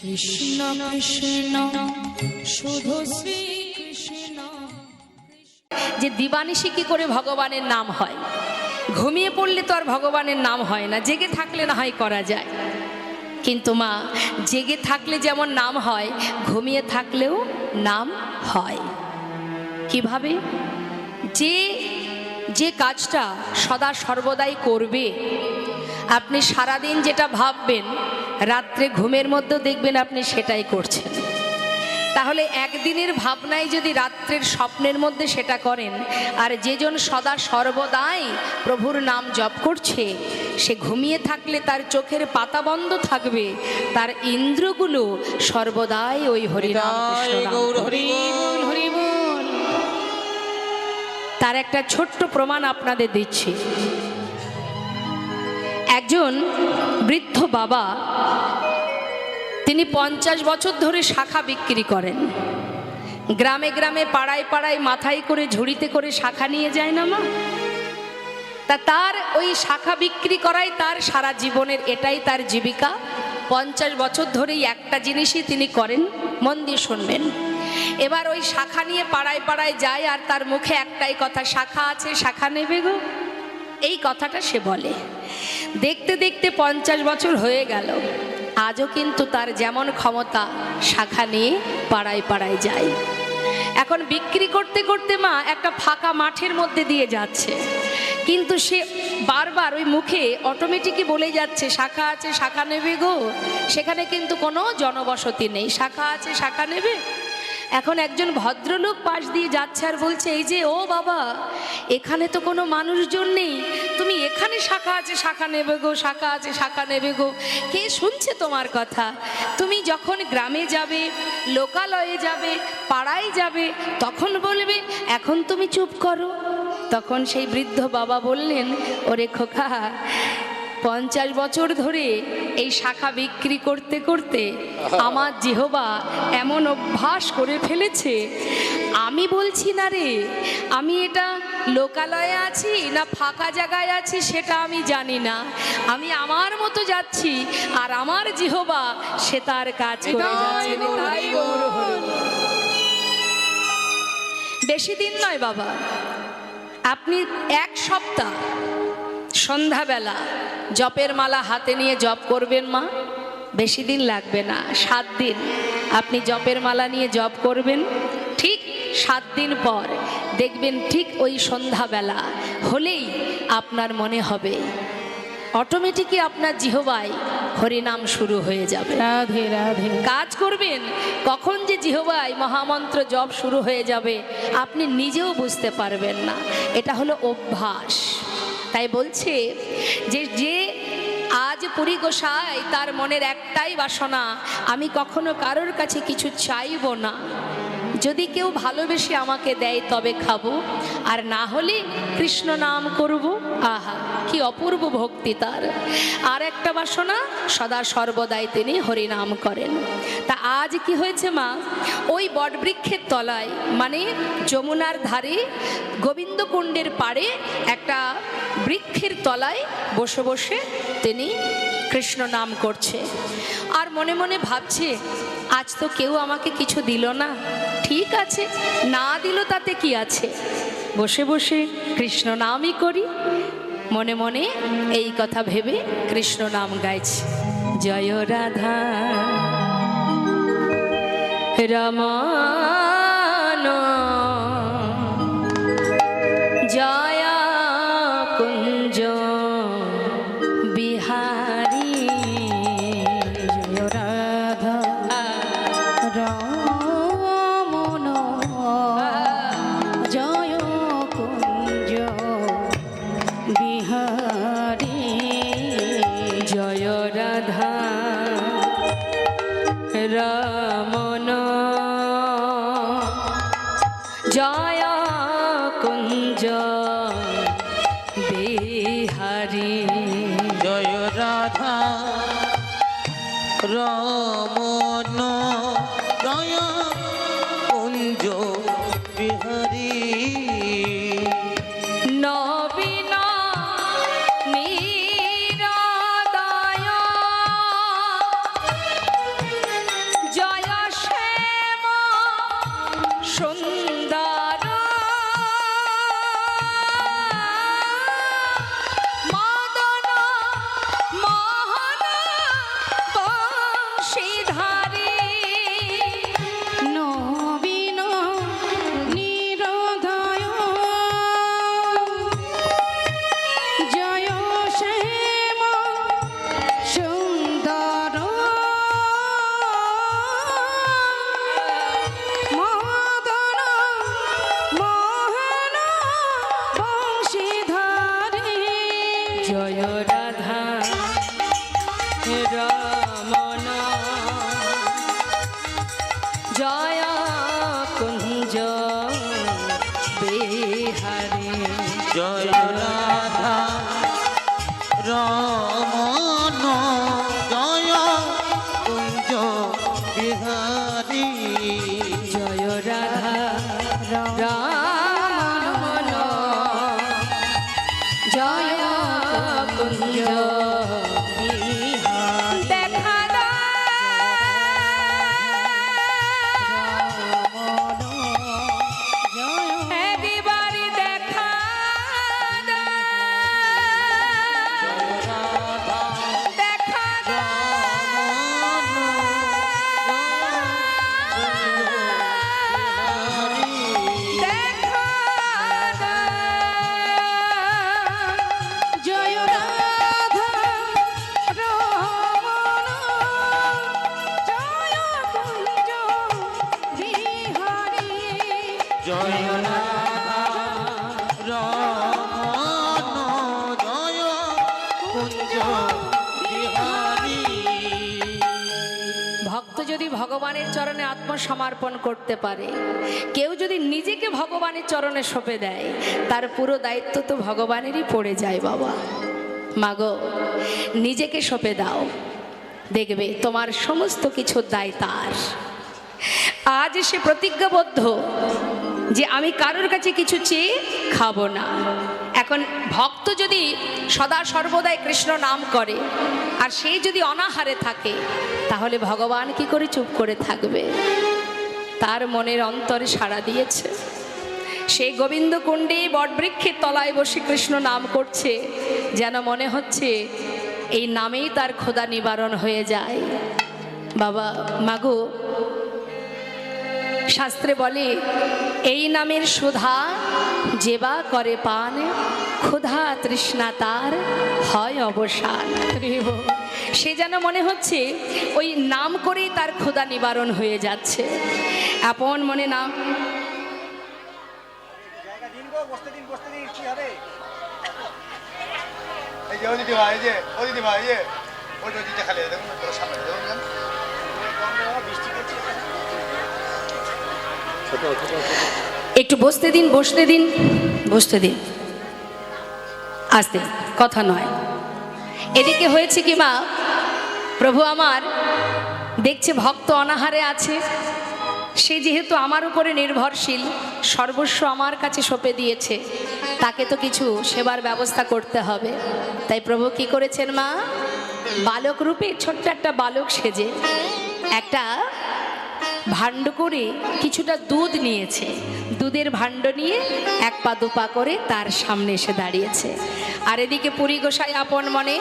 কৃষ্ণ কৃষ্ণ শুধু শ্রী কৃষ্ণ। যে দিবানিশি কি করে ভগবানের নাম হয়? ঘুমিয়ে পড়লে তো আর ভগবানের নাম হয় না, জেগে থাকলে না হয় করা যায়। কিন্তু মা, জেগে থাকলে যেমন নাম হয়, ঘুমিয়ে থাকলেও নাম হয়। কিভাবে? যে যে কাজটা সদা সর্বদাই করবে, আপনি সারাদিন যেটা ভাববেন, রাত্রে ঘুমের মধ্যেও দেখবেন আপনি সেটাই করছেন। তাহলে একদিনের ভাবনায় যদি রাত্রের স্বপ্নের মধ্যে সেটা করেন, আর যেজন সদা সর্বদাই প্রভুর নাম জপ করছে, সে ঘুমিয়ে থাকলে তার চোখের পাতা বন্ধ থাকবে, তার ইন্দ্রগুলো সর্বদাই ওই হরিনাম হরিবল। তার একটা ছোট্ট প্রমাণ আপনাদের দিচ্ছি। একজন বৃদ্ধ বাবা, তিনি 50 বছর ধরে শাখা বিক্রি করেন। গ্রামে গ্রামে পাড়ায় পাড়ায় মাথায় করে ঝুড়িতে করে শাখা নিয়ে যায় না মা? তার ওই শাখা বিক্রি করাই তার সারা জীবনের, এটাই তার জীবিকা। 50 বছর ধরেই একটা জিনিসই তিনি করেন, মন দিয়ে শুনবেন। এবার ওই শাখা নিয়ে পাড়ায় পাড়ায় যায়, আর তার মুখে একটাই কথা, শাখা আছে, শাখা নেবে গো, এই কথাটা সে বলে। দেখতে দেখতে 50 বছর হয়ে গেল, আজও কিন্তু তার যেমন ক্ষমতা, শাখা নিয়ে পাড়ায় পাড়ায় যায়। এখন বিক্রি করতে করতে মা একটা ফাঁকা মাঠের মধ্যে দিয়ে যাচ্ছে, কিন্তু সে বারবার ওই মুখে অটোমেটিকই বলে যাচ্ছে, শাখা আছে, শাখা নেবে গো। সেখানে কিন্তু কোনো জনবসতি নেই, শাখা আছে, শাখা নেবে। এখন একজন ভদ্রলোক পাশ দিয়ে যাচ্ছে আর বলছে, এই যে ও বাবা, এখানে তো কোনো মানুষজন নেই, তুমি এখানে শাখা আছে, শাখা নেবে গো, শাখা আছে, শাখা নেবে গো, কে শুনছে তোমার কথা? তুমি যখন গ্রামে যাবে, লোকালয়ে যাবে, পাড়ায় যাবে, তখন বলবে, এখন তুমি চুপ করো। তখন সেই বৃদ্ধ বাবা বললেন, ওরে খোকা, 50 বছর ধরে এই শাখা বিক্রি করতে করতে আমার জিহবা এমন অভ্যাস করে ফেলেছে, আমি বলছি না রে, আমি এটা লোকালয়ে আছি না ফাঁকা জায়গায় আছি সেটা আমি জানি না, আমি আমার মতো যাচ্ছি, আর আমার জিহবা সে তার কাজ করে যাচ্ছে। বেশি দিন নয় বাবা, আপনি 1 সপ্তাহ সন্ধ্যাবেলা জপের মালা হাতে নিয়ে জপ করবেন মা, বেশি দিন লাগবে না, 7 দিন আপনি জপের মালা নিয়ে জপ করবেন। ঠিক 7 দিন পর দেখবেন, ঠিক ওই সন্ধ্যাবেলা হলেই আপনার মনে হবে অটোমেটিকই আপনার জিহবায় হরিনাম শুরু হয়ে যাবে। রাধে রাধে। কাজ করবেন, কখন যে জিহবায় মহামন্ত্র জপ শুরু হয়ে যাবে আপনি নিজেও বুঝতে পারবেন না। এটা হলো অভ্যাস। তাই বলছে যে আজ পুরী গোসাই, তার মনের একটাই বাসনা, আমি কখনো কারোর কাছে কিছু চাইব না, যদি কেউ ভালোবেসে আমাকে দেয় তবে খাবো, আর না হলে কৃষ্ণ নাম করব। আহা, কি অপূর্ব ভক্তি তার। আর একটা বাসনা, সদা সর্বদাই তিনি হরিনাম করেন। তা আজ কি হয়েছে মা, ওই বটবৃক্ষের তলায়, মানে যমুনার ধারে গোবিন্দকুণ্ডের পাড়ে একটা বৃক্ষের তলায় বসে বসে তিনি কৃষ্ণ নাম করছে, আর মনে মনে ভাবছে, আজ তো কেউ আমাকে কিছু দিল না, ঠিক আছে, না দিল তাতে কি আছে, বসে বসে কৃষ্ণ নামই করি। মনে মনে এই কথা ভেবে কৃষ্ণ নাম গাইছে। জয় রাধা রমণ জয় কুঞ্জ বিহারী, জয় রাধা রমণ জয় কুঞ্জ বিহারী, জয় রাধা রমণ জয় কুঞ্জ বিহারী। জয় রাধা রমণ জয় কুঞ্জ বিহারী, নবীন নিরদয় বিহারী জয় রাধা রমণ জয় কুঞ্জ বিহারী দেখা দাও রমণ জয় একবারে দেখা দাও রাধা দেখা জয় রাধা রমণ জয় কুঞ্জ বিহারী জয় রাধা রমণ জয় কুঞ্জ বিহারী ভক্ত যদি ভগবানের চরণে আত্মসমর্পণ করতে পারে, কেউ যদি নিজেকে ভগবানের চরণে সঁপে দেয়, তার পুরো দায়িত্ব তো ভগবানেরই পড়ে যায়। বাবা মাগো, নিজেকে সঁপে দাও, দেখবে তোমার সমস্ত কিছুর দায় তার। আজ সে প্রতিজ্ঞাবদ্ধ যে আমি কারোর কাছে কিছু চেয়ে খাবো না। এখন ভক্ত যদি সদা সর্বদাই কৃষ্ণ নাম করে আর সে যদি অনাহারে থাকে, তাহলে ভগবান কি করে চুপ করে থাকবে? তার মনের অন্তরে সাড়া দিয়েছে। সে গোবিন্দ কুণ্ডে বটবৃক্ষের তলায় বসে কৃষ্ণ নাম করছে, যেন মনে হচ্ছে এই নামেই তার ক্ষুধা নিবারণ হয়ে যায়। বাবা মাগো, শাস্ত্রে বলে এই নামের সুধা যেবা করে পান, ক্ষুধা তৃষ্ণা তার হয় অবসান। সে যেন মনে হচ্ছে ওই নাম করেই তার ক্ষুধা নিবারণ হয়ে যাচ্ছে। আপন মনে নাম জায়গা দিন গো, বসতে দিন কি হবে? এই যে ও দিদি ভাই, এই যে ও দিদি ভাই, এই যে ওই যে দিদি খালি দেখুন তোর সামনে দেখুন না বৃষ্টি পড়ছে। একটু বসতে দিন, বসতে দিন, বসতে দিন, আস্তে, কথা নয়। এদিকে হয়েছে কি মা, প্রভু আমার দেখছে ভক্ত অনাহারে আছে, সে যেহেতু আমার উপরে নির্ভরশীল, সর্বস্ব আমার কাছে সঁপে দিয়েছে, তাকে তো কিছু সেবার ব্যবস্থা করতে হবে। তাই প্রভু কি করেছেন মা, বালক রূপে ছোট্ট একটা বালক সেজে একটা ভাণ্ড করে কিছুটা দুধ নিয়েছে, দুধের ভাণ্ড নিয়ে এক পা দুপা করে তার সামনে এসে দাঁড়িয়েছে। আর এদিকে পুরী গোসাই আপন মনে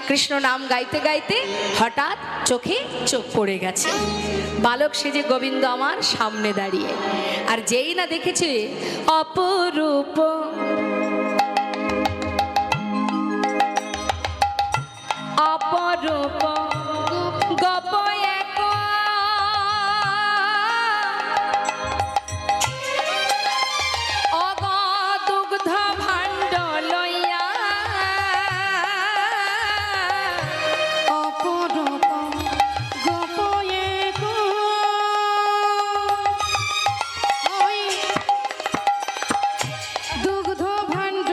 কৃষ্ণ নাম গাইতে গাইতে হঠাৎ চোখে চোখ পড়ে গেছে। বালক সেজে গোবিন্দ আমার সামনে দাঁড়িয়ে, আর যেই না দেখেছে অপরূপ অপরূপ গপ এক অগদুগ্ধ ভাণ্ড লইয়া অপরূপ গোপয়ে গো ওই দুগ্ধ ভাণ্ড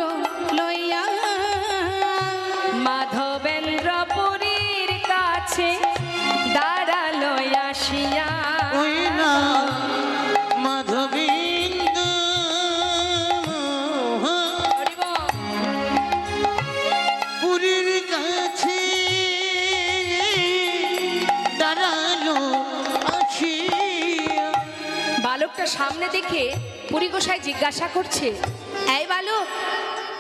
লইয়া মাধবেন্দ্র পুরীর কাছে দাঁড়ালো আসিয়া। ওই না মাধবিন্দ পুরীর কাছে দাঁড়ালো আসিয়া। বালকটা সামনে দেখে পুরী গোসাই জিজ্ঞাসা করছে, এই বালক,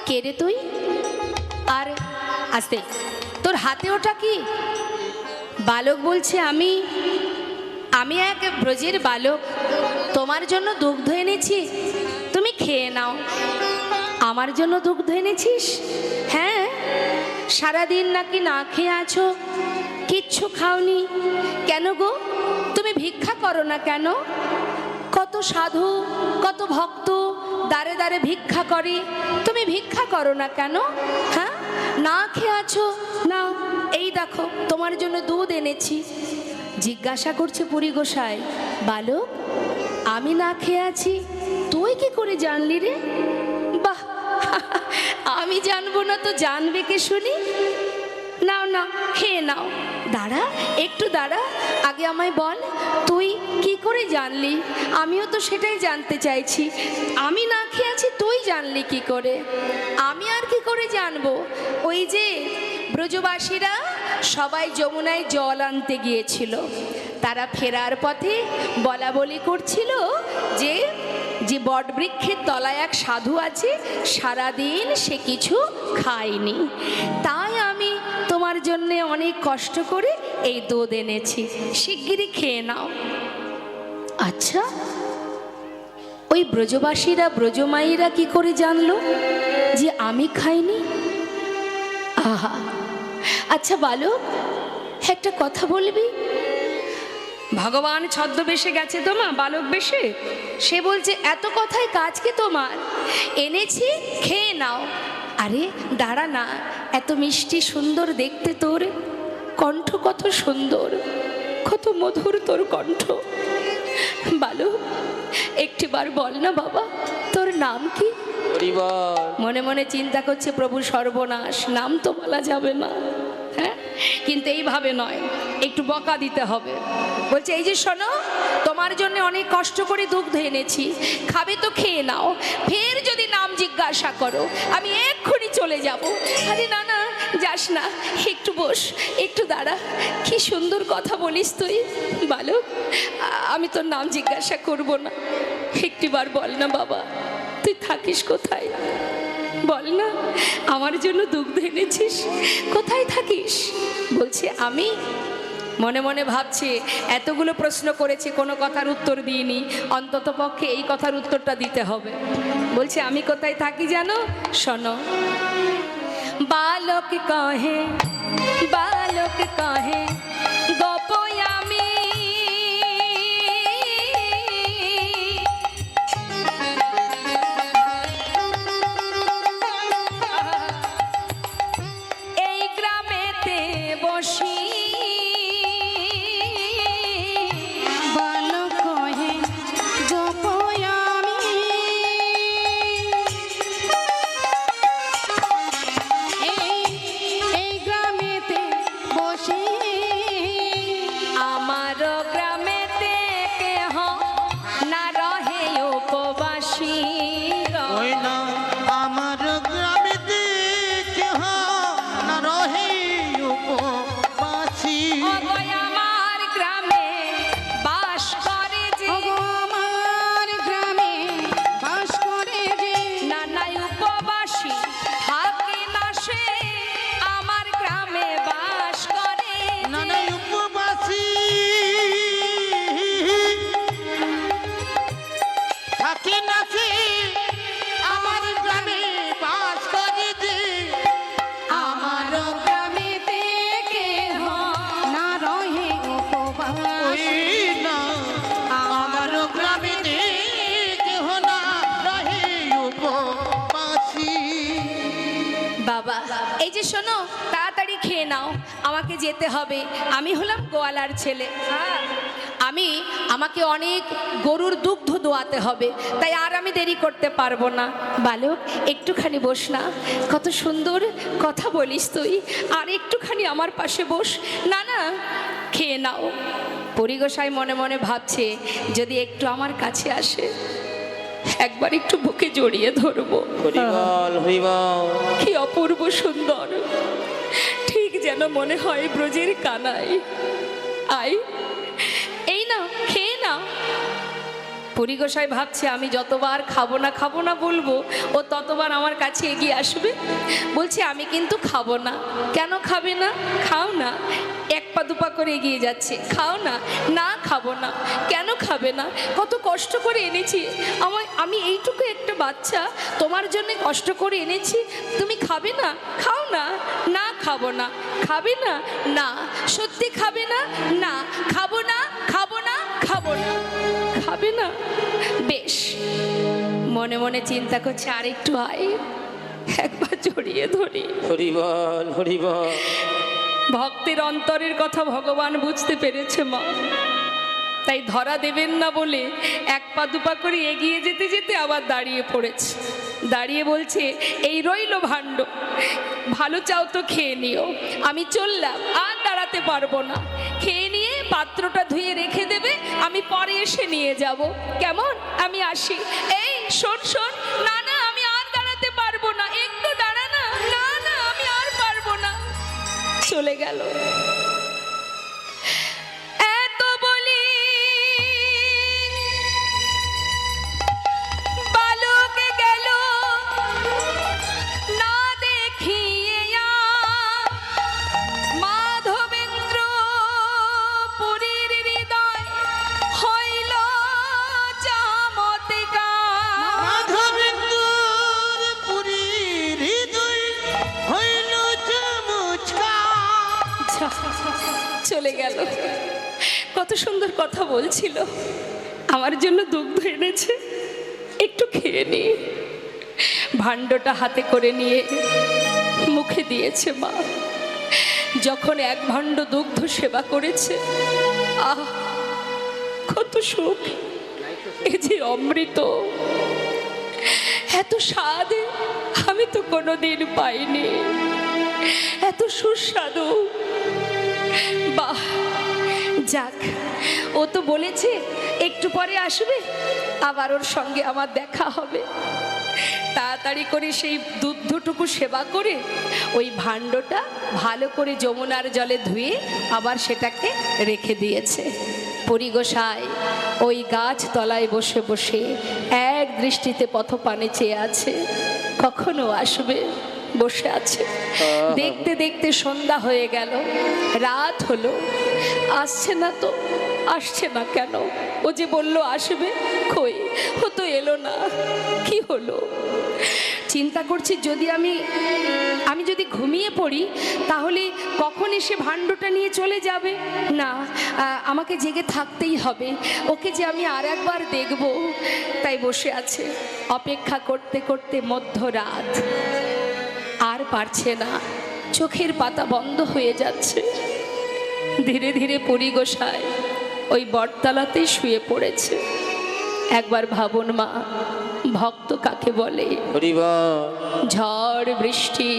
কে রে তুই? আর আস্তে, তোর হাতে ওটা কি? বালক বলছে, আমি এক ব্রজের বালক, তোমার জন্য দুগ্ধ এনেছি, তুমি খেয়ে নাও। আমার জন্য দুগ্ধ এনেছিস? হ্যাঁ, সারাদিন নাকি না খেয়ে আছো, কিচ্ছু খাওনি। কেন গো, তুমি ভিক্ষা করো না কেন? কত সাধু কত ভক্ত দাঁড়ে দাঁড়ে ভিক্ষা করে, তুমি ভিক্ষা করো না কেন? হ্যাঁ, না খেয়ে আছো, নাও এই দেখো তোমার জন্য দুধ এনেছি। জিজ্ঞাসা করছে পুরী গোসাই, বালক, আমি না খেয়ে আছি তুই কি করে জানলি রে? বাহ, আমি জানবো না তো জানবে কে শুনি? নাও না, খেয়ে নাও। দাঁড়া, একটু দাঁড়া, আগে আমায় বল তুই কি করে জানলি? আমিও তো সেটাই জানতে চাইছি। আমি না খেয়ে আছি, তুই জানলি কি করে? আমি আর কি করে জানবো? ওই যে ব্রজবাসীরা সবাই যমুনায় জল আনতে গিয়েছিল, তারা ফেরার পথে বলা বলি করছিল যে যে বটবৃক্ষের তলায় এক সাধু আছে, সারাদিন সে কিছু খায়নি, তাই আমি তোমার জন্য অনেক কষ্ট করে এই দুধ এনেছি, শিগগিরই খেয়ে নাও। আচ্ছা, ওই ব্রজবাসীরা ব্রজমাইরা কি করে জানলো যে আমি খাইনি? আহা, আচ্ছা বালক, একটা কথা বলবি? ভগবান ছদ্মবেশে গেছে তো মা, বালক বেশে, সে বলছে এত কথায় কাজ কি তোমার? এনেছি, খেয়ে নাও। আরে দাঁড়া না, এত মিষ্টি সুন্দর দেখতে তোর কণ্ঠ, কত সুন্দর, কত মধুর তোর কণ্ঠ। বালক, একটিবার বল না বাবা, তোর নাম কি? মনে মনে চিন্তা করছে, প্রভু সর্বনাশ, নাম তো বলা যাবে না। হ্যাঁ, কিন্তু এইভাবে নয়, একটু বকা দিতে হবে। বলছে এই যে শোনো, তোমার জন্য অনেক কষ্ট করে দুগ্ধ এনেছি, খাবে তো খেয়ে নাও, ফের যদি নাম জিজ্ঞাসা করো আমি এক্ষুনি চলে যাব। আরে না না, যাস না, একটু বস, একটু দাঁড়া। কি সুন্দর কথা বলিস তুই বালক, আমি তোর নাম জিজ্ঞাসা করব না, একটিবার বল না বাবা, তুই থাকিস কোথায়? বল না, আমার জন্য দুগ্ধ এনেছিস, কোথায় থাকিস? বলছে আমি। মনে মনে ভাবছে এতগুলো প্রশ্ন করেছি, কোনো কথার উত্তর দিইনি, অন্তত পক্ষে এই কথার উত্তরটা দিতে হবে। বলছে আমি কোথায় থাকি জানো? শোনো, বালক কহে, বালক কহে গোপই আমি, এই গ্রামেতে বসি বালক কহে গোপই আমি, এই গ্রামেতে বসে আমার গ্রামেতে কেহ না রহে উপবাসী। ওই না আমার গ্রামেতে কেহ না রহে উপবাসী। ওগো আমার গ্রামে বাস করে যে, ওগো আমার গ্রামে বাস করে যে, নানাই উপবাসী থাকে না সে, আমার গ্রামে বাস করে নানা উপবাসী থাকে না সে, আমার গ্রামে বাস করে যে। আমার গ্রামেতে কেহ না রহে উপবাস। ওই না আমার গ্রামেতে কেহ না রহে উপবাসী। বাবা, এই যে শোনো, তাড়াতাড়ি খেয়ে নাও, আমাকে যেতে হবে। আমি হলাম গোয়ালার ছেলে, আমাকে অনেক গরুর দুগ্ধ দোয়াতে হবে, তাই আর আমি দেরি করতে পারবো না। বালক, একটুখানি বস না, কত সুন্দর কথা বলিস তুই, আর একটুখানি আমার পাশে বস। না না, খেয়ে নাও। পরিগোসাই মনে মনে ভাবছে যদি একটু আমার কাছে আসে, একবার একটু বুকে জড়িয়ে ধরবো। হরিবল হরিবল। কি অপূর্ব সুন্দর, ঠিক যেন মনে হয় ব্রজের কানাই। আই, এই না, খেয়ে না। পরিগোসাই ভাবছে আমি যতবার খাবো না বলবো, ও ততবার আমার কাছে এগিয়ে আসবে। বলছে আমি কিন্তু খাবো না। কেন খাবে না? খাও না। এক পা দুপা করে এগিয়ে যাচ্ছে, খাও না। না, খাবো না। কেন খাবে না? কত কষ্ট করে এনেছি, আমি এইটুকু একটা বাচ্চা, তোমার জন্য কষ্ট করে এনেছি, তুমি খাবে না? খাও না। না, খাবো না। খাবে না? না। সত্যি খাবে না? না, খাবো না, খাবো না, খাবো না। খাবে না? বেশ। মনে মনে চিন্তা করছে আরেকটু আয়, একবার জড়িয়ে ধরি। হরিবল হরিবল। ভক্তের অন্তরের কথা ভগবান বুঝতে পেরেছে মা, তাই ধরা দেবেন না বলে এক পা দুপা করে এগিয়ে যেতে যেতে আবার দাঁড়িয়ে পড়েছে। দাঁড়িয়ে বলছে, এই রইলো ভাণ্ড, ভালো চাও তো খেয়ে নিও, আমি চললাম, আর দাঁড়াতে পারবো না। খেয়ে নিয়ে পাত্রটা ধুয়ে রেখে দেবে, আমি পরে এসে নিয়ে যাব, কেমন? আমি আসি। এই শোন শোন, না না আমি আর দাঁড়াতে পারবো না, একটু দাঁড়া না, না না আমি আর পারবো না। চলে গেল। এত বলি বালক গেল না দেখিয়ে মাধবেন্দ্র পুরীর হৃদয় হইল চমৎকার। মাধবেন্দ্র পুরীর হৃদয় হইল চমৎকার। চলে গেল। কত সুন্দর কথা বলছিল, আমার জন্য দুগ্ধ এনেছে, একটু খেয়ে নি। ভাণ্ডটা হাতে করে নিয়ে মুখে দিয়েছে মা। যখন এক ভাণ্ড দুগ্ধ সেবা করেছে, আহ কত সুখ, এ যে অমৃত, এত স্বাদ আমি তো কোনোদিন পাইনি, এত সুস্বাদু। বাহ, যাক, ও তো বলেছে একটু পরে আসবে, আবার ওর সঙ্গে আমার দেখা হবে। তাড়াতাড়ি করে সেই দুধটুকু সেবা করে ওই ভাণ্ডটা ভালো করে যমুনার জলে ধুয়ে আবার সেটাকে রেখে দিয়েছে। পরিগোসাই ওই গাছ তলায় বসে বসে এক দৃষ্টিতে পথপানে চেয়ে আছে, কখনো আসবে, বসে আছে। দেখতে দেখতে সন্ধ্যা হয়ে গেল, রাত হলো, আসছে না তো, আসছে না কেন? ও যে বললো আসবে, কই, ও তো এলো না, কি হলো? চিন্তা করছি, যদি আমি যদি ঘুমিয়ে পড়ি তাহলে কখন এসে ভাণ্ডটা নিয়ে চলে যাবে। না, আমাকে জেগে থাকতেই হবে, ওকে যে আমি আর একবার দেখব। তাই বসে আছে, অপেক্ষা করতে করতে মধ্যরাত, আর পারছে না, চোখের পাতা বন্ধ হয়ে যাচ্ছে। ধীরে ধীরে পরিগোসাই ওই বটতলাতেই শুয়ে পড়েছে। একবার ভাবুন মা, ভক্ত কাকে বলে? ঝড় বৃষ্টি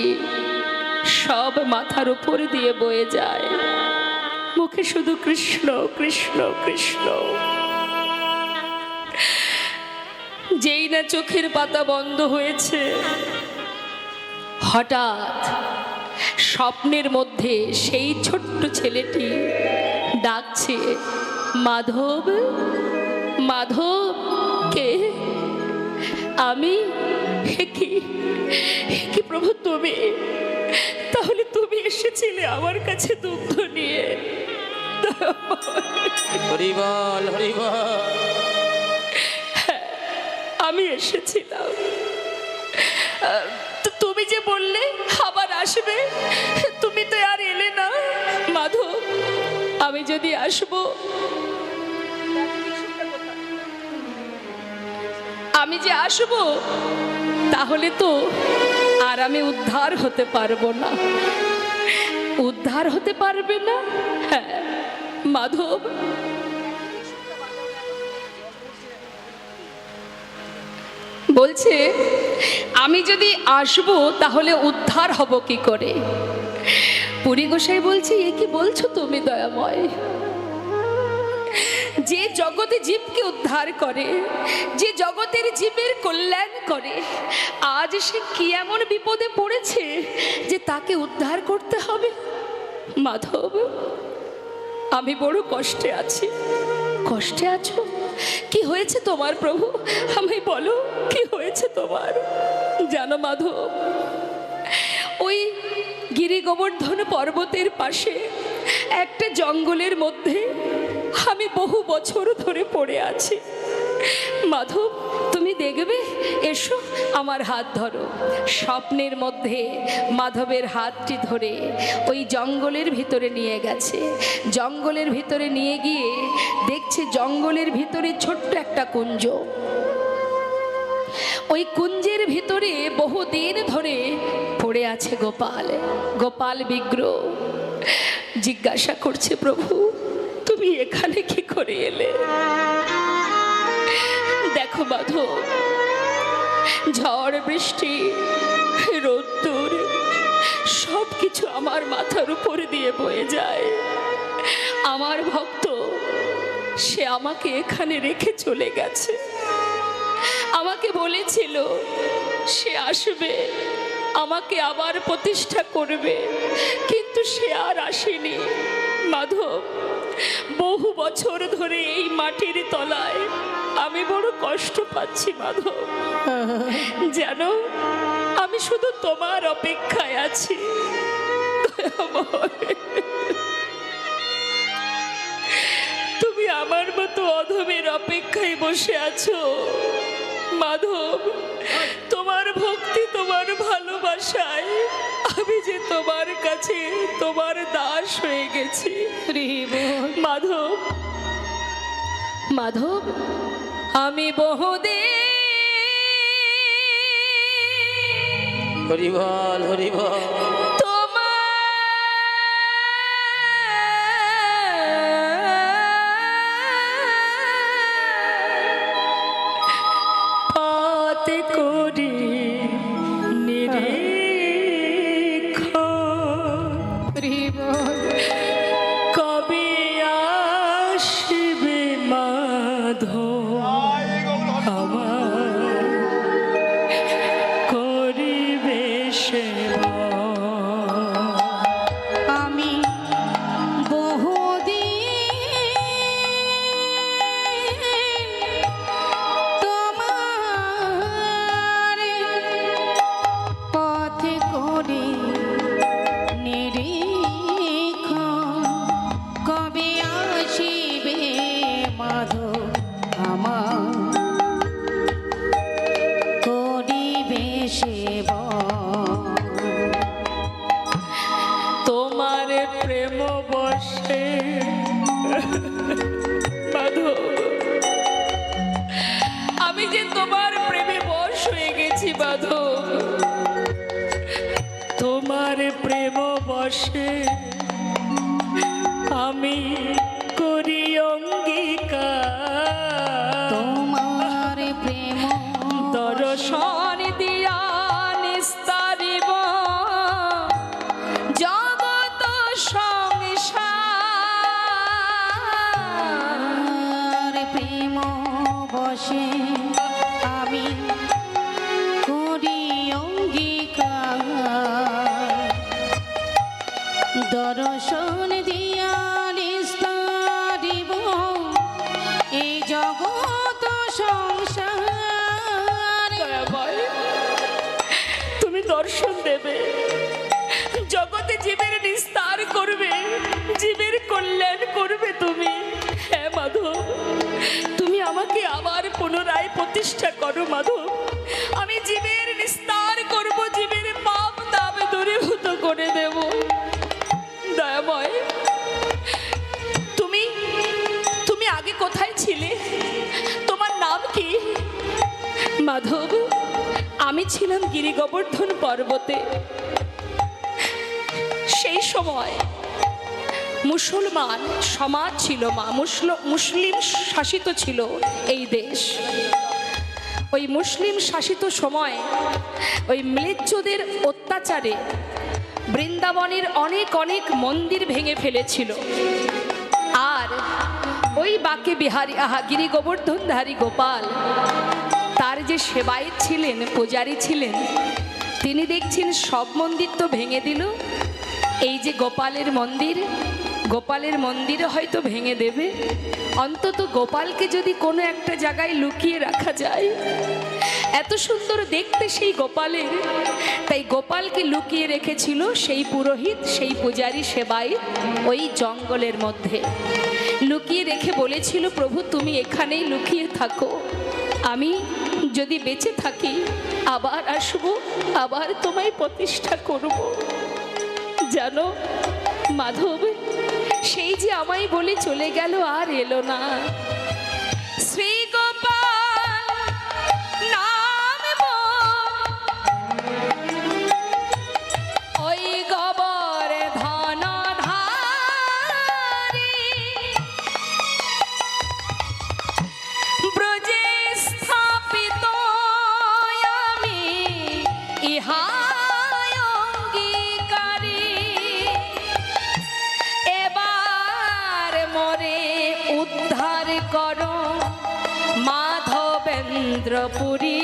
সব মাথার উপর দিয়ে বয়ে যায়, মুখে শুধু কৃষ্ণ কৃষ্ণ কৃষ্ণ। যেই না চোখের পাতা বন্ধ হয়েছে, হঠাৎ স্বপ্নের মধ্যে সেই ছোট্ট ছেলেটি ডাকছে, মাধব, মাধব। কে? আমি। হে কি প্রভু, তুমি? তাহলে তুমি এসেছিলে আমার কাছে দুগ্ধ নিয়ে? হরিবল হরিবল। হ্যাঁ, আমি এসেছিলাম। তুমি যে বললে আবার আসবে, তুমি তো আর এলে না। মাধব, আমি যদি আসবো, আমি যে আসবো, তাহলে তো আর আমি উদ্ধার হতে পারবো না। উদ্ধার হতে পারবে না? হ্যাঁ মাধব, বলছে আমি যদি আসবো তাহলে উদ্ধার হব কি করে? পরিগোসাই বলছে, এ কি বলছো তুমি দয়াময়? যে জগতে জীবকে উদ্ধার করে, যে জগতের জীবের কল্যাণ করে, আজ সে কি এমন বিপদে পড়েছে যে তাকে উদ্ধার করতে হবে? মাধব, আমি বড় কষ্টে আছি। কষ্টে আছো? কি হয়েছে তোমার প্রভু? আমায় বলো, কি হয়েছে তোমার? জানো মাধব, ওই গিরি গোবর্ধন পর্বতের পাশে একটা জঙ্গলের মধ্যে আমি বহু বছর ধরে পড়ে আছি। মাধব, তুমি দেখবে, এসো আমার হাত ধরো। স্বপ্নের মধ্যে মাধবের হাতটি ধরে ওই জঙ্গলের ভিতরে নিয়ে গেছে। জঙ্গলের ভিতরে নিয়ে গিয়ে দেখছে জঙ্গলের ভিতরে ছোট্ট একটা কুঞ্জ। ওই কুঞ্জের ভিতরে বহুদিন ধরে পড়ে আছে গোপাল, গোপাল বিগ্রহ। জিজ্ঞাসা করছে, প্রভু তুমি এখানে কি করে এলে? দেখো মাধব, ঝড় বৃষ্টি রোদ্দুর সব কিছু আমার মাথার উপর দিয়ে বয়ে যায়। আমার ভক্ত সে আমাকে এখানে রেখে চলে গেছে। আমাকে বলেছিল সে আসবে, আমাকে আবার প্রতিষ্ঠা করবে, কিন্তু সে আর আসেনি। মাধব, বহু বছর ধরে এই মাটির তলায় আমি বড় কষ্ট পাচ্ছি মাধব। জানো, আমি শুধু তোমার অপেক্ষায় আছি। তুমি আমার মতো অধমের অপেক্ষায় বসে আছো মাধব। তোমার ভক্তি, তোমার ভালোবাসায় আমি যে তোমার কাছে তোমার দাস হয়ে গেছি। মাধব, মাধব, আমি বহুদিন হরি বল হরি বল। আমি বহুদিন তোমার পথে করে নিরীক্ষণ, কবে আসিবে মাধব আমার করিবে সেবা। তোমার প্রেম বসে মাধব, আমি যে তোমার প্রেমে বশ হয়ে গেছি মাধব। তোমার প্রেম বসে আমি করি অঙ্গীকার, তোমার প্রেম দর্শন দিয়া নিস্তারিব জগৎ সংসার। প্রেম বসে আমি করি অঙ্গীকার, দর্শন দিয়া নিস্তারিব এই জগৎ সংসার। দয়াময়, তুমি দর্শন দেবে, জগতে জীবের নিস্তার করবে, জীবের কল্যাণ করবে তুমি। হ্যাঁ মাধব, তুমি আমাকে আবার পুনরায় প্রতিষ্ঠা করো মাধব। আমি জীবের নিস্তার করব, জীবের পাপ তাপ দূরীভূত করে দেব। দয়াময়, তুমি তুমি আগে কোথায় ছিলে? তোমার নাম কি? মাধব, আমি ছিলাম গিরি গোবর্ধন পর্বতে। সেই সময় মুসলমান সমাজ ছিল, মুসলিম শাসিত ছিল এই দেশ। ওই মুসলিম শাসিত সময় ওই ম্লেচ্ছদের অত্যাচারে বৃন্দাবনের অনেক অনেক মন্দির ভেঙে ফেলেছিল। আর ওই বাকে বিহারী গিরি গোবর্ধনধারী গোপাল, তার যে সেবায়েত ছিলেন, পূজারী ছিলেন, তিনি দেখছেন সব মন্দির তো ভেঙে দিল, এই যে গোপালের মন্দির, গোপালের মন্দিরে হয়তো ভেঙে দেবে, অন্তত গোপালকে যদি কোনো একটা জায়গায় লুকিয়ে রাখা যায়। এত সুন্দর দেখতে সেই গোপালের, তাই গোপালকে লুকিয়ে রেখেছিল সেই পুরোহিত, সেই পূজারী সেবায়েত ওই জঙ্গলের মধ্যে লুকিয়ে রেখে বলেছিল, প্রভু তুমি এখানেই লুকিয়ে থাকো, আমি যদি বেঁচে থাকি আবার আসবো, আবার তোমায় প্রতিষ্ঠা করব। জানো মাধব, সেই যে আমায় বলে চলে গেল আর এলো না। শ্রী গোপাল নাম ওই গোবর ধনধারী ব্রজে স্থাপিত আমি করো মাধবেন্দ্রপুরী,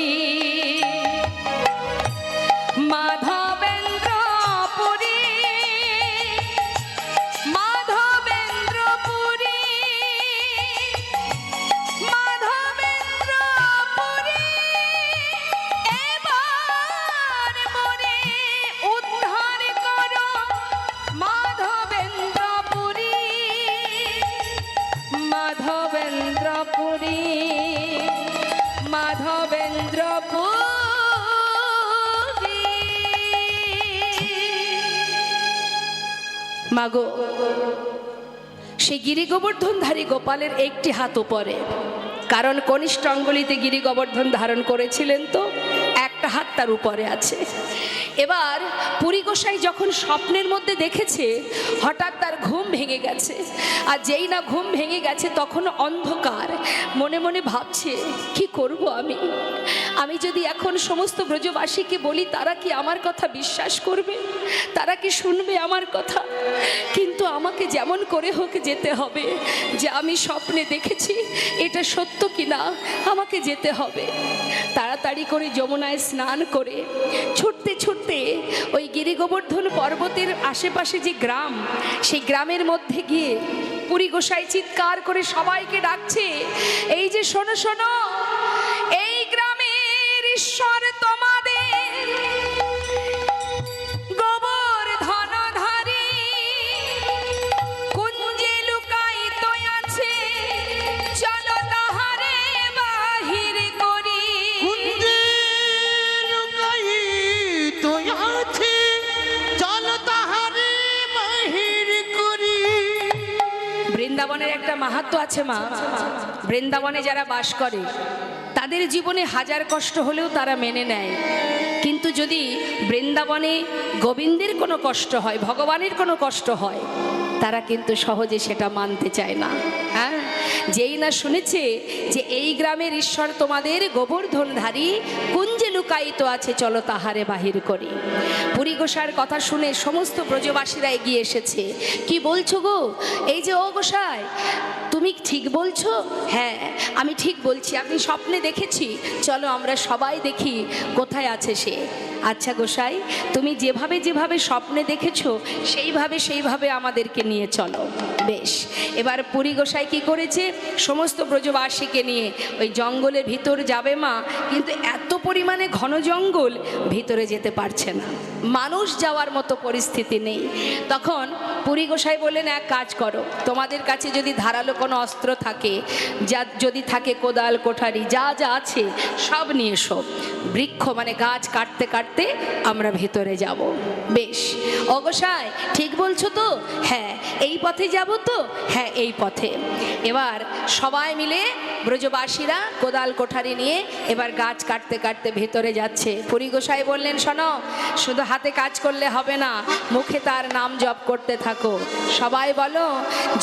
মাধবেন্দ্রপুরী, মাধবেন্দ্রপুরী, মাধবেন্দ্রপুরী, এবার মোরে উদ্ধার করো মাধবেন্দ্রপুরী, মাধবেন্দ্রপুরী, মাধবেন্দ্রপুরী। মাগো, সেই গিরি গোবর্ধনধারী গোপালের একটি হাত উপরে, কারণ কনিষ্ঠ অঙ্গুলিতে গিরি গোবর্ধন ধারণ করেছিলেন, তো একটা হাত তার উপরে আছে। এবার পুরী গোসাই যখন স্বপ্নের মধ্যে দেখেছে, হঠাৎ তার ঘুম ভেঙে গেছে। আর যেই না ঘুম ভেঙে গেছে তখন অন্ধকার। মনে মনে ভাবছে, কি করব আমি? আমি যদি এখন সমস্ত ব্রজবাসীকে বলি, তারা কি আমার কথা বিশ্বাস করবে? তারা কি শুনবে আমার কথা? কিন্তু আমাকে যেমন করে হোক যেতে হবে, যে আমি স্বপ্নে দেখেছি এটা সত্য কিনা আমাকে যেতে হবে। তাড়াতাড়ি করে যমুনায় স্নান করে ছুটতে ছুটতে ওই গিরি গোবর্ধন পর্বতের আশেপাশে যে গ্রাম, সেই গ্রামের মধ্যে গিয়ে পুরী গোসাই চিৎকার করে সবাইকে ডাকছে, এই যে শোনো শোনো, এই গ্রামের ঈশ্বর তোমাদের গোবর্ধনধারী কুঞ্জে লুকায়িত আছে, চলো তাহারে বাহির করি। কুঞ্জে লুকায়িত আছে, চলো তাহারে বাহির করি। বৃন্দাবনের একটা মাহাত্ম্য আছে মা। বৃন্দাবনে যারা বাস করে তাদের জীবনে হাজার কষ্ট হলেও তারা মেনে নেয়, কিন্তু যদি বৃন্দাবনে গোবিন্দের কোনো কষ্ট হয়, ভগবানের কোনো কষ্ট হয়, তারা কিন্তু সহজে সেটা মানতে চায় না। হ্যাঁ, যেই না শুনেছে যে এই গ্রামের ঈশ্বর তোমাদের গোবর্ধনধারী কুঞ্জে লুকায়িত আছে, চলো তাহারে বাহির করি। পুরী গোসাইয়ের কথা শুনে সমস্ত ব্রজবাসীরা এগিয়ে এসেছে। কি বলছো গো? এই যে ও গোসাই, তুমি ঠিক বলছো? হ্যাঁ, আমি ঠিক বলছি, আপনি স্বপ্নে দেখেছি, চলো আমরা সবাই দেখি কোথায় আছে সে। আচ্ছা গোসাই, তুমি যেভাবে যেভাবে স্বপ্নে দেখেছো সেইভাবে আমাদেরকে নিয়ে চলো। বেশ, এবার পুরী গোসাই কি করেছে, সমস্ত ব্রজবাসীকে নিয়ে ওই জঙ্গলের ভিতর যাবে মা, কিন্তু এত পরিমাণে ঘন জঙ্গল, ভিতরে যেতে পারছে না, মানুষ যাওয়ার মতো পরিস্থিতি নেই। তখন পুরী গোসাই বললেন, এক কাজ করো, তোমাদের কাছে যদি ধারালো কোনো অস্ত্র থাকে, যা যদি থাকে কোদাল কোঠারি যা যা আছে সব নিয়ে এসো, বৃক্ষ মানে গাছ কাটতে কাটতে আমরা ভেতরে যাব। বেশ, ও গোসাই ঠিক বলছো তো? হ্যাঁ। এই পথে যাব তো? হ্যাঁ, এই পথে। এবার সবাই মিলে ব্রজবাসীরা কোদাল কোঠারি নিয়ে এবার গাছ কাটতে কাটতে ভেতরে যাচ্ছে। পুরী গোসাই বললেন, শোনো, শুধু হাতে কাজ করলে হবে না, মুখে তার নাম জপ করতে থাকো। সবাই বলো,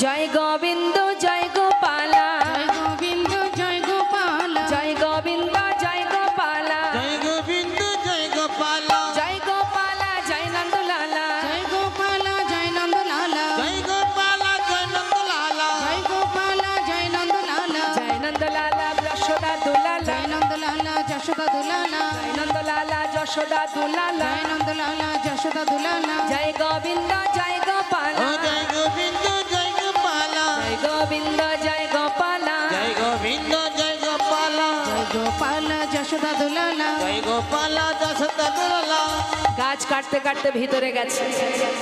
জয় গোবিন্দ জয় গোপালা, জয় গোবিন্দ জয় গোপালা, জয় গোবিন্দ জয় গোপালা, জয় গোবিন্দ জয় গোপালা, জয় গোপালা জয় নন্দলালা, জয় গোপালা জয় নন্দলালা, জয় গোপালা জয় নন্দলালা, জয় গোপালা জয় নন্দলালা, জয় নন্দলালা যশোদা দুলালা, জয় নন্দলালা যশোদা দুলালা, জয় নন্দলালা যশোদা দুলালা, জয় নন্দলালা যশোদা দুলালা, জয় গোবিন্দ জয় ও গোপালা, জয় গোবিন্দ জয় গোপালা, জয় গোবিন্দ জয় গোপালা, জয় গোবিন্দ জয় গোপালা, জয় গোপালা যশোদা দুলালা। জয় গোপালা যশোদা দুলালা। গাছ কাটতে কাটতে ভিতরে গেছে।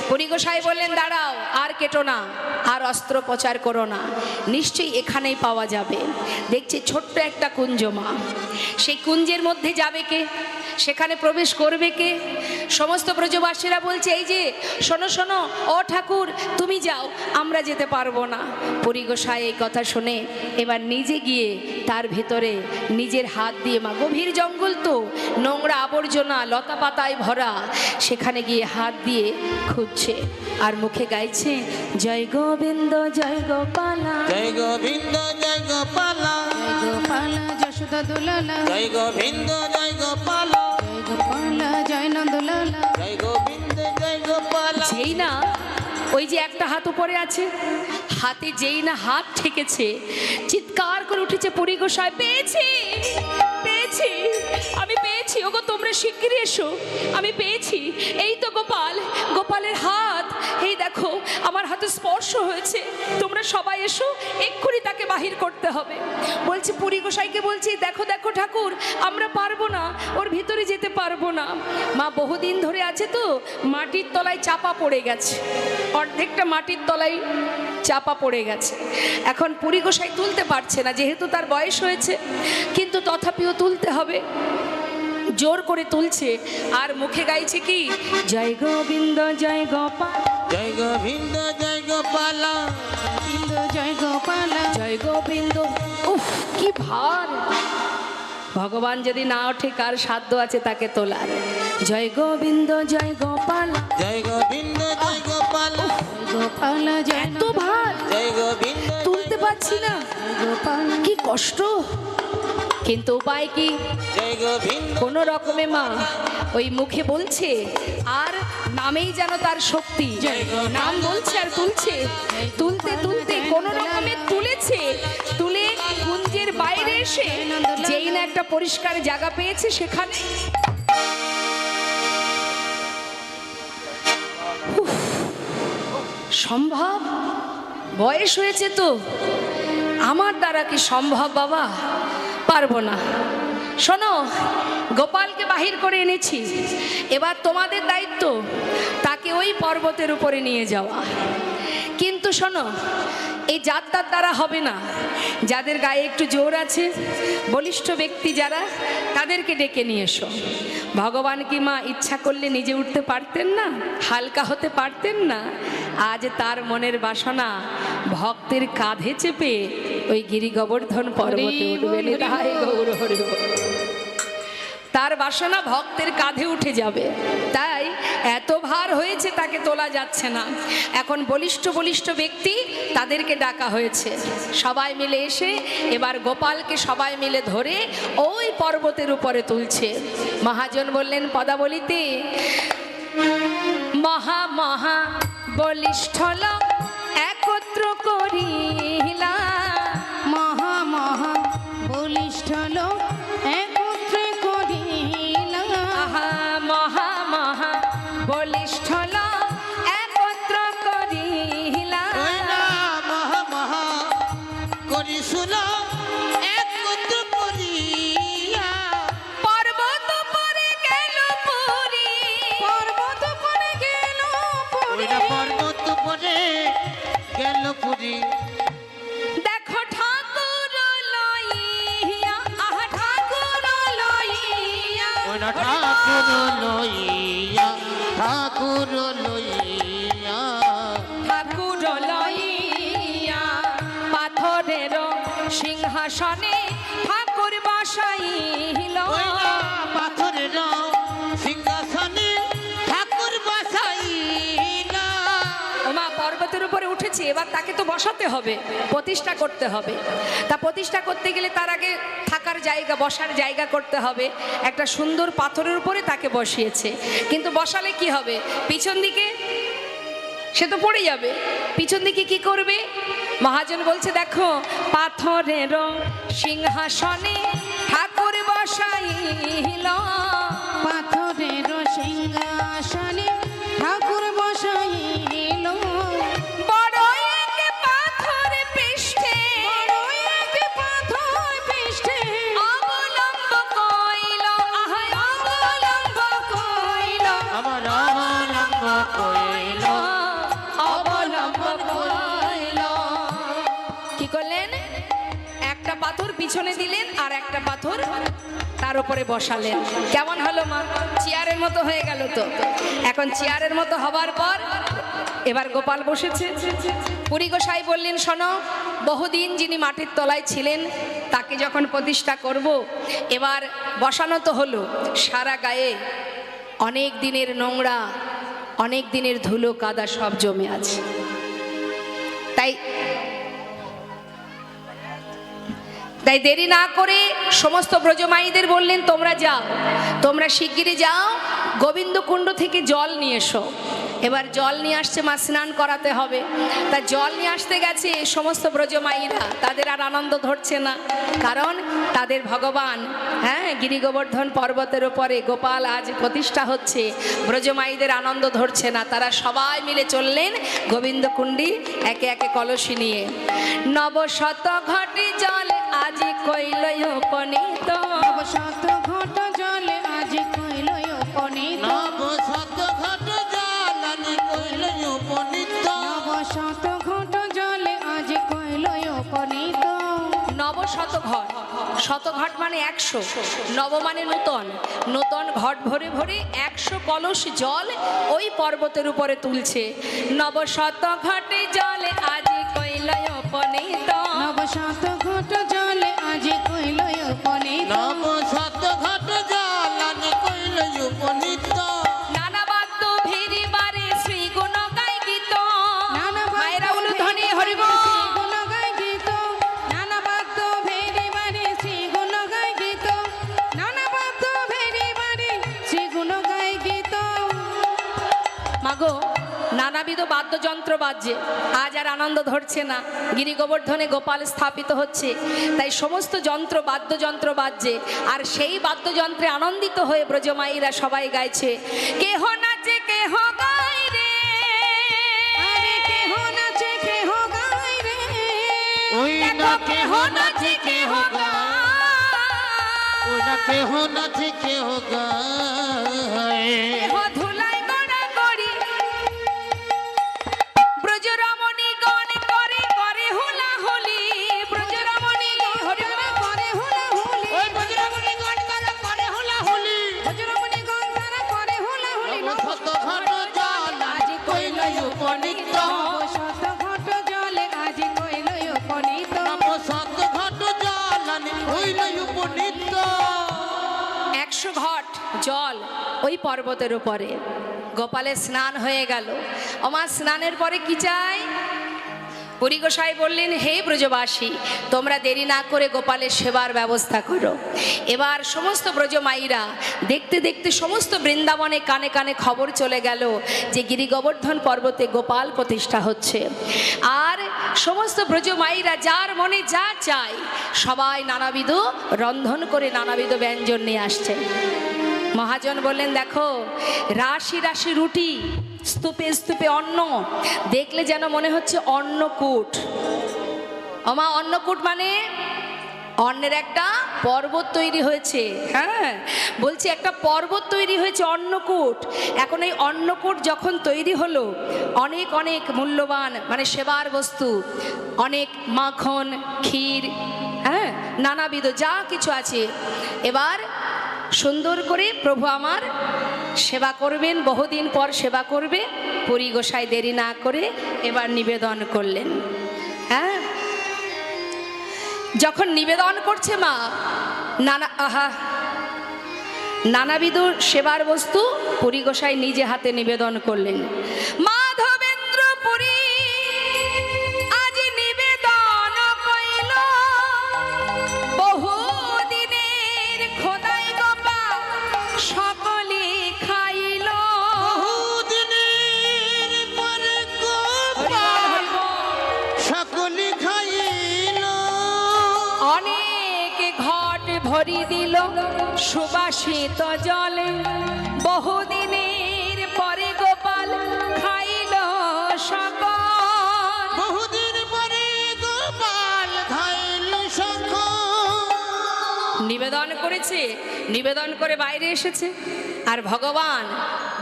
পুরী গোসাই বললেন, দাঁড়াও, আর কেটো না, আর অস্ত্র প্রচার করো না, নিশ্চয়ই এখানেই পাওয়া যাবে। দেখছি ছোট্ট একটা কুঞ্জ মা, সেই কুঞ্জের মধ্যে যাবে কে? সেখানে প্রবেশ করবে কে? সমস্ত ব্রজবাসীরা বলছে, এই যে শোনো শোনো, ও ঠাকুর তুমি যাও, আমরা যেতে পারবো না। পুরী গোসাই এই কথা শুনে এবার নিজে গিয়ে তার ভিতরে নিজের হাত দিয়ে, মা গভীর জঙ্গল তো, নোংরা আবর্জনা লতা পাতায় ভরা, সেখানে গিয়ে হাত দিয়ে খুঁজছে আর মুখে গাইছে, জয় গোবিন্দ জয় গোপালা, জয় গোবিন্দ জয় গোপালা, জয় গোপালা যশোদা দুলালা, জয় গোবিন্দ জয় গোপালা, জয় গোপালা জয় নন্দলালা। জয় গোবিন্দ জয় গোপালা। যেই না ওই যে একটা হাত উপরে আছে, হাতে যেই না হাত ঠেকেছে, চিৎকার করে উঠেছে পুরী গোসাই, পেয়েছি পেয়েছি, আমি পেয়েছি, ওগো তোমরা শিগগিরই এসো, আমি পেয়েছি। এই তো গোপাল, গোপালের হাত, এই দেখো আমার হাতে স্পর্শ হয়েছে, তোমরা সবাই এসো, এক্ষুনি তাকে বাহির করতে হবে। বলছে পুরী গোসাইকে, বলছি দেখো দেখো ঠাকুর, আমরা পারবো না, ওর ভিতরে যেতে পারবো না। মা বহুদিন ধরে আছে তো, মাটির তলায় চাপা পড়ে গেছে, অর্ধেকটা মাটির তলায় চাপা পড়ে গেছে। এখন পুরী গোসাই তুলতে পারছে না, যেহেতু তার বয়স হয়েছে, কিন্তু তথাপিও তুলতে হবে। জোর করে তুলছে আর মুখে গাইছে কি, জয় গোবিন্দ জয় গোপাল, জয় গোবিন্দ জয় গোপাল, জয় গোপাল, জয় গোবিন্দ। উফ কি ভার! ভগবান যদি না ওঠে, কার সাধ্য আছে তাকে তোলার? জয় গোবিন্দ জয় গোপাল, জয় গোবিন্দ জয় গোপাল, গোপাল জয় এত ভার জয় গোবিন্দ তুলতে পারছি না, গোপাল, কি কষ্ট। কিন্তু উপায় কি? জয় গোবিন্দ কোনো রকমে মা ওই মুখে বলছে, আর নামেই যেন তার শক্তি, নাম বলছে আর তুলছে, তুলতে তুলতে কোনো রকমে তুলেছে, তুলে কুঞ্জের বাইরে এসে যেই না একটা পরিষ্কার জায়গা পেয়েছে, সেখানে উফ, সম্ভব? বয়স হয়েছে তো, আমার দ্বারা কি সম্ভব বাবা? পারবো না। শোনো, গোপালকে বাহির করে এনেছি, এবার তোমাদের দায়িত্ব তাকে ওই পর্বতের উপরে নিয়ে যাওয়া। কিন্তু শোনো, এই যাত্রার দ্বারা হবে না, যাদের গায়ে একটু জোর আছে, বলিষ্ঠ ব্যক্তি যারা, তাদেরকে ডেকে নিয়ে এসো। ভগবান কি মা ইচ্ছা করলে নিজে উঠতে পারতেন না? হালকা হতে পারতেন না? আজ তার মনের বাসনা ভক্তের কাঁধে চেপে ওই গিরি গোবর্ধন পর্বতে উঠবেন। তাই গৌর হরি বল। তার বাসনা ভক্তের কাঁধে উঠে যাবে, তাই এত ভার হয়েছে তাকে তোলা যাচ্ছে না। এখন বলিষ্ঠ বলিষ্ঠ ব্যক্তি, তাদেরকে ডাকা হয়েছে। সবাই মিলে এসে এবার গোপালকে সবাই মিলে ধরে ওই পর্বতের উপরে তুলছে। মহাজন বললেন পদাবলিতে, মহা মহা বলিষ্ঠ লোক একত্র করিলা, মহা মহা বলিষ্ঠ লোক একত্রে করিলা, আহা মহা মহা বলিষ্ঠ লোক একত্র করিলা, মহা মহা করিসুল একত্র করিয়া, পর্বত পরে গেল পুরী, পর্বত পরে গেল পুরী, পর্বত পরে গেল পুরী, দেখো ঠাকুর লইয়া, আহা ঠাকুর লইয়া, ঠাকুর লইয়া, ঠাকুর লইয়া, ঠাকুর লইয়া, পাথরের সিংহাসনে ঠাকুর বসাইল, পাথরের সিংহাসনে ঠাকুর বসাইল। ওমা পর্বতের উপরে উঠেছে, এবার তাকে তো বসাতে হবে, প্রতিষ্ঠা করতে হবে। তা প্রতিষ্ঠা করতে গেলে তার আগে থাকার জায়গা, বসার জায়গা করতে হবে। একটা সুন্দর পাথরের উপরে তাকে বসিয়েছে, কিন্তু বসালে কি হবে? পিছন দিকে সে তো পড়ে যাবে, পিছন দিকে কি করবে? মহাজন বলছে, দেখো পাথরের সিংহাসনে ঠাকুর বসাইল, পাথরের সিংহাসনে ঠাকুর বসাইল, বড় এক পাথর পৃষ্ঠে, বড় এক পাথর পৃষ্ঠে অবলম্ব কইল, আহা অবলম্ব কইল, আমার অবলম্ব কইল, অবলম্ব কইল। কি করলেন? একটা পাথর পিছনে দিলেন আর একটা পাথর তার উপরে বসালেন। কেমন হলো মা? চেয়ারের মতো হয়ে গেল তো। এখন চেয়ারের মতো হবার পর এবার গোপাল বসেছে। পুরী গোসাই বললেন, শোনো, বহুদিন যিনি মাটির তলায় ছিলেন তাকে যখন প্রতিষ্ঠা করব, এবার বসানো তো হলো, সারা গায়ে অনেক দিনের নোংরা, অনেক দিনের ধুলো কাদা সব জমে আছে, তাই তাই দেরি না করে সমস্ত ব্রজমাইদের বললেন, তোমরা যাও, তোমরা শিগগিরই যাও, গোবিন্দকুণ্ড থেকে জল নিয়ে এসো। এবার জল নিয়ে আসছে মা, স্নান করাতে হবে। তা জল নিয়ে আসতে গেছে সমস্ত ব্রজমাইরা, তাদের আর আনন্দ ধরছে না, কারণ তাদের ভগবান, হ্যাঁ, গিরি গোবর্ধন পর্বতের উপরে গোপাল আজ প্রতিষ্ঠা হচ্ছে। ব্রজমাইদের আনন্দ ধরছে না, তারা সবাই মিলে চললেন গোবিন্দ কুণ্ডি একে একে কলসি নিয়ে। নবশত ঘটি জল আজ কইল উপনীত, নবশত ঘট জলে আজ কইল উপনীত, নব শত ঘট জ্বালানি কইল উপনীত। নবশত ঘট জলে আজ কইল উপনীত। নবশত ঘট, শত ঘট মানে 100, নব মানে নূতন, নূতন ঘট ভরে ভরে 100 কলস জল ওই পর্বতের উপরে তুলছে। নবশত ঘটে জলে আজ কইল উপনীত, নবশত ঘট জলে আজ কইল উপনীত, নব শত ঘট জ্বালানি কইল উপনীত। নানা বাদ্য ভেরি বারে শ্রী গুণ গাই গীত। নানা মায়েরা বাদ্য উলুধ্বনি ভেরি হরি বারে বল। শ্রী গুণ গায় গীত, নানা বাদ্য ভেরি বারে শ্রী গুণ গায় গীত, নানা বাদ্য ভেরি বারে শ্রী গুণ গায় গীত। মাগো, নানাবিধ বাদ্যযন্ত্র বাজছে, আজ আর আনন্দ ধরছে না। গিরি গোবর্ধনে গোপাল স্থাপিত হচ্ছে, তাই সমস্ত যন্ত্র বাদ্যযন্ত্র বাজছে, আর সেই বাদ্যযন্ত্রে আনন্দিত হয়ে ব্রজমাইরা সবাই গাইছে, কেহ নাচে কেহ গায় রে, আরে কেহ নাচে কেহ গায় রে, ওই না কেহ নাচে কেহ গায়, ওই না কেহ নাচে কেহ গায়। কেহ ধুলায় গড়াগড়ি, ব্রজরমণী গণ করে করে হুলাহুলি, ব্রজরমণী হরি বল। করে হুলাহুলি, ওই বজরঙ্গী গণ তারা করে হুলাহুলি। বজ্রমণি গণ তারা করে হুলাহুলি। নব শত ঘট জ্বালানি কইল উপনীত, নবশত ঘট জলে আজ কইল উপনীত, নব শত ঘট জ্বালানি কইল উপনীত। 100 ঘট জল ওই পর্বতের উপরে। গোপালের স্নান হয়ে গেল। আমার স্নানের পরে কি চাই? পুরী গোসাই বললেন, হে ব্রজবাসী, তোমরা দেরি না করে গোপালের সেবার ব্যবস্থা করো। এবার সমস্ত ব্রজমাইরা দেখতে দেখতে সমস্ত বৃন্দাবনে কানে কানে খবর চলে গেল যে গিরি গোবর্ধন পর্বতে গোপাল প্রতিষ্ঠা হচ্ছে। আর সমস্ত ব্রজমাইরা যার মনে যা চায় সবাই নানাবিধ রন্ধন করে নানাবিধ ব্যঞ্জন নিয়ে আসছে। মহাজন বললেন, দেখো রাশি রাশি রুটি, স্তূপে স্তূপে অন্ন, দেখলে যেন মনে হচ্ছে অন্নকূট। আমা অন্নকূট মানে অন্নের একটা পর্বত তৈরি হয়েছে। হ্যাঁ, বলছি একটা পর্বত তৈরি হয়েছে অন্নকূট। এখন এই অন্নকূট যখন তৈরি হলো, অনেক অনেক মূল্যবান মানে সেবার বস্তু, অনেক মাখন, ক্ষীর, হ্যাঁ, নানাবিধ যা কিছু আছে। এবার সুন্দর করে প্রভু আমার সেবা করবেন, বহুদিন পর সেবা করবে। পুরী গোসাই দেরি না করে এবার নিবেদন করলেন। হ্যাঁ, যখন নিবেদন করছে মা, নানাবিধ সেবার বস্তু পুরী গোসাই নিজে হাতে নিবেদন করলেন। মাধবেন্দ্র পুরী আজ নিবেদন কইল, বহুদিনের খোদাই গোপাল সকলে খাইল। বহুদিনের পরে গোপাল সকলে খাইল, অনেক ঘট ভরি দিল সুবাসিত জলে, বহুদিনের পরে গোপাল খাইল সকল। বহুদিন পরে গোপাল খাইল সকল। নিবেদন করেছে, নিবেদন করে বাইরে এসেছে, আর ভগবান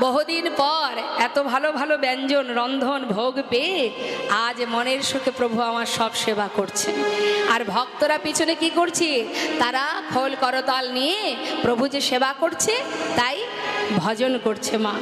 বহুদিন পর এত ভালো ভালো ব্যঞ্জন রন্ধন ভোগ পেয়ে আজ মনের সুখে প্রভু আমার সব সেবা করছে। আর ভক্তরা পিছনে কি করছে? তারা খোল করতাল নিয়ে প্রভু যে সেবা করছে তাই ভজন করছে মা।